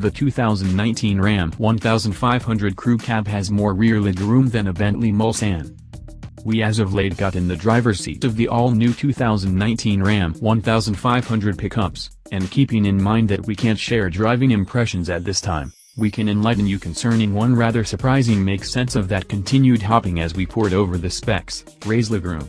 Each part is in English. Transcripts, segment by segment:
The 2019 Ram 1500 Crew Cab has more rear legroom than a Bentley Mulsanne. We as of late got in the driver's seat of the all-new 2019 Ram 1500 pickups, and keeping in mind that we can't share driving impressions at this time, we can enlighten you concerning one rather surprising make sense of that continued hopping as we poured over the specs, raise legroom.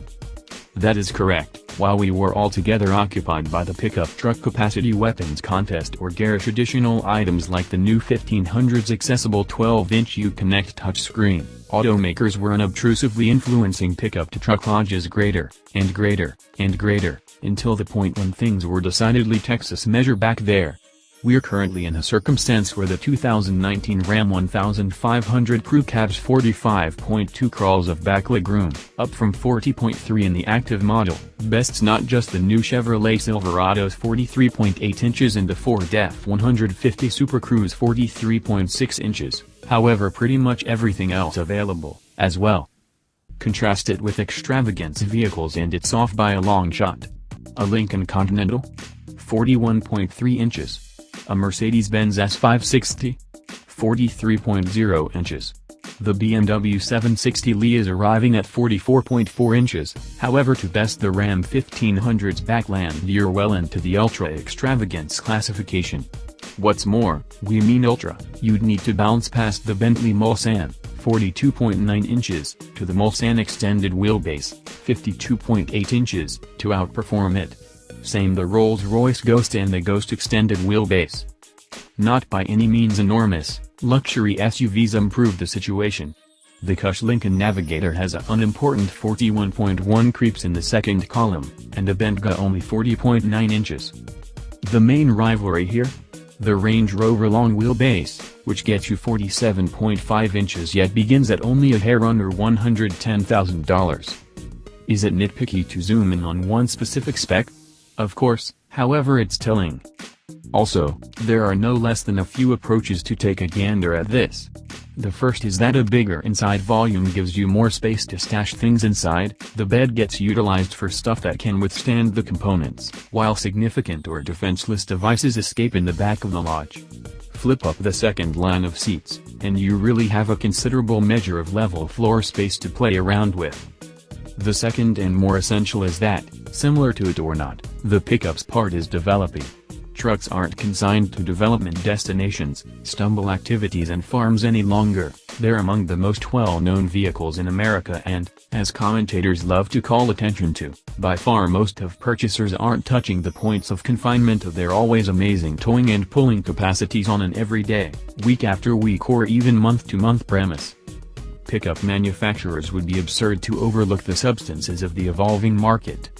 That is correct. While we were altogether occupied by the pickup truck capacity weapons contest or garish additional items like the new 1500's accessible 12-inch Uconnect touchscreen, automakers were unobtrusively influencing pickup to truck lodges greater, and greater, and greater, until the point when things were decidedly Texas measure back there. We're currently in a circumstance where the 2019 Ram 1500 Crew Cab's 45.2 crawls of back legroom, up from 40.3 in the active model, bests not just the new Chevrolet Silverado's 43.8 inches and the Ford F-150 SuperCrew's 43.6 inches, however pretty much everything else available, as well. Contrast it with extravagance vehicles and it's off by a long shot. A Lincoln Continental? 41.3 inches. A Mercedes-Benz S560? 43.0 inches. The BMW 760Li is arriving at 44.4 inches, however to best the Ram 1500's backland you're well into the ultra-extravagance classification. What's more, we mean ultra, you'd need to bounce past the Bentley Mulsanne, 42.9 inches, to the Mulsanne extended wheelbase, 52.8 inches, to outperform it. Same the Rolls-Royce Ghost and the Ghost extended wheelbase. Not by any means enormous, luxury SUVs improve the situation. The Cush Lincoln Navigator has a unimportant 41.1 creeps in the second column, and a Bentga only 40.9 inches. The main rivalry here? The Range Rover long wheelbase, which gets you 47.5 inches yet begins at only a hair under $110,000. Is it nitpicky to zoom in on one specific spec? Of course, however it's telling. Also, there are no less than a few approaches to take a gander at this. The first is that a bigger inside volume gives you more space to stash things inside, the bed gets utilized for stuff that can withstand the components, while significant or defenseless devices escape in the back of the lodge. Flip up the second line of seats, and you really have a considerable measure of level floor space to play around with. The second and more essential is that, similar to it or not, the pickups part is developing. Trucks aren't consigned to development destinations, stumble activities and farms any longer, they're among the most well-known vehicles in America and, as commentators love to call attention to, by far most of purchasers aren't touching the points of confinement of their always amazing towing and pulling capacities on an everyday, week after week or even month-to-month premise. Pickup manufacturers would be absurd to overlook the substances of the evolving market.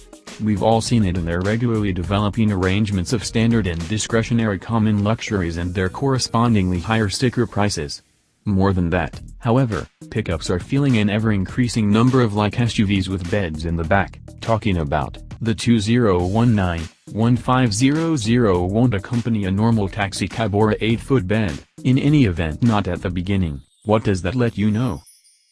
We've all seen it in their regularly developing arrangements of standard and discretionary common luxuries and their correspondingly higher sticker prices. More than that, however, pickups are feeling an ever-increasing number of like SUVs with beds in the back, talking about, the 2019-1500 won't accompany a normal taxi cab or a 8-foot bed, in any event not at the beginning. What does that let you know?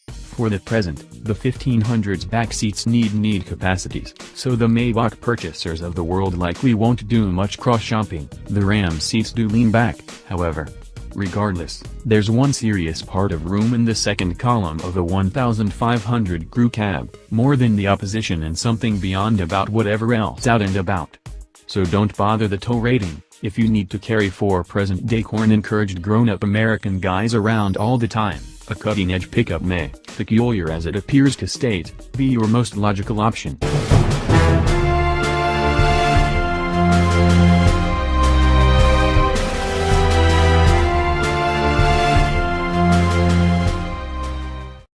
For the present, the 1500's back seats need capacities, so the Maybach purchasers of the world likely won't do much cross-shopping. The Ram seats do lean back, however. Regardless, there's one serious part of room in the second column of the 1500 Crew Cab, more than the opposition and something beyond about whatever else out and about. So don't bother the tow rating, if you need to carry 4 present-day corn-encouraged grown-up American guys around all the time. A cutting-edge pickup may, peculiar as it appears to state, be your most logical option.